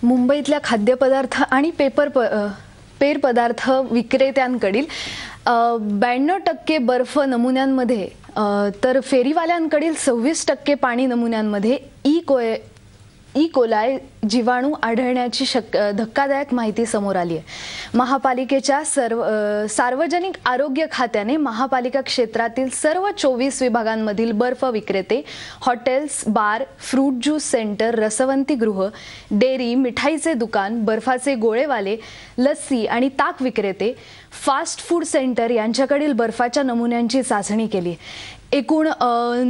मुंबईतल्या खाद्यपदार्थ आणि पेर पदार्थ विक्रेत्यांकडील 92% बर्फ नमुन्यांमध्ये तर फेरीवाल्यांकडील 26% पाणी नमुन्यांमध्ये ई कोलाई जीवाणू आढळण्याची धक्कादायक माहिती समोर आली आहे। महापालिकेच्या सार्वजनिक आरोग्य खात्याने महापालिका क्षेत्रातील सर्व 24 विभागांमधील बर्फ विक्रेते, हॉटेल्स, बार, फ्रूट ज्यूस सेंटर, रसवंती गृह, डेअरी, मिठाईचे दुकान, बर्फाचे गोळेवाले, लस्सी आणि ताक विक्रेते, फास्ट फूड सेंटर यांच्याकडील बर्फाच्या नमुन्यांची चाचणी केली। एकूण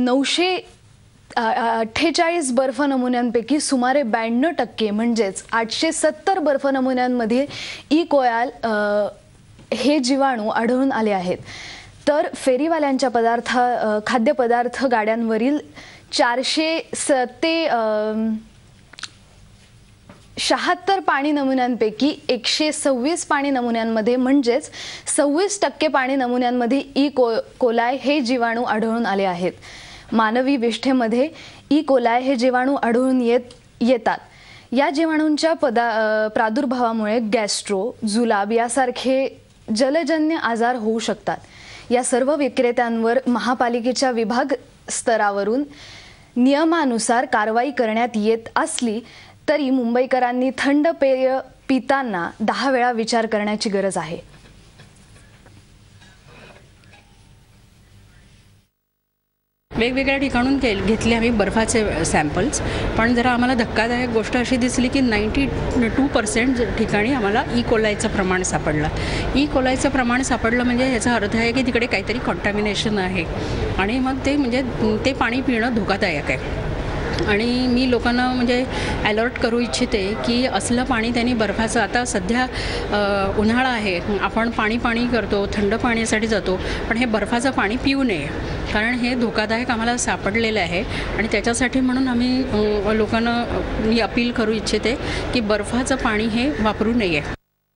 948 बर्फ नमुन्यांपैकी सुमारे 92% म्हणजेच 870 बर्फ नमुन्यांमध्ये ई कोयाल हे जीवाणू आढळून आले आहेत। तर फेरीवाल्यांच्या खाद्यपदार्थ गाड्यांवरील 476 पाणी नमुन्यांपैकी 126 पाणी नमुन्यांमध्ये म्हणजेच 26% पाणी नमुन्यांमध्ये ई कोलाई हे जीवाणू आढळून आले आहेत। मानवी विष्ठेमध्ये ई कोलाई हे जीवाणू आढळून येतात। या जीवाणूंच्या प्रादुर्भावामुळे गॅस्ट्रो, जुलाब यासारखे जलजन्य आजार होऊ शकतात। या सर्व विक्रेत्यांवर महापालिकेच्या विभाग स्तरावरून नियमानुसार कारवाई करण्यात येत असली तरी मुंबईकरांनी थंड पेय पिताना 10 वेळा विचार करण्याची गरज आहे। वेगवेगळ्या ठिकाणून घेतले आम्ही बर्फाचे सॅम्पल्स, पण जरा आम्हाला धक्कादायक गोष्ट अशी दिसली की 92% ठिकाणी आम्हाला ई कोलायचं प्रमाण सापडलं। ई कोलायचं प्रमाण सापडलं म्हणजे याचा अर्थ आहे की तिकडे काहीतरी कॉन्टॅमिनेशन आहे आणि मग ते पाणी पिणं धोकादायक आहे। आणि मी लोकांना म्हणजे अलर्ट करू इच्छिते की असलं पाणी त्यांनी बर्फाचं, आता सध्या उन्हाळा आहे, आपण पाणी करतो, थंड पाण्यासाठी जातो, पण हे बर्फाचं पाणी पिऊ नये, कारण हे धोकादायक आम्हाला सापडलेलं आहे। आणि त्याच्यासाठी म्हणून आम्ही लोकांना मी अपील करू इच्छिते की बर्फाचं पाणी हे वापरू नये।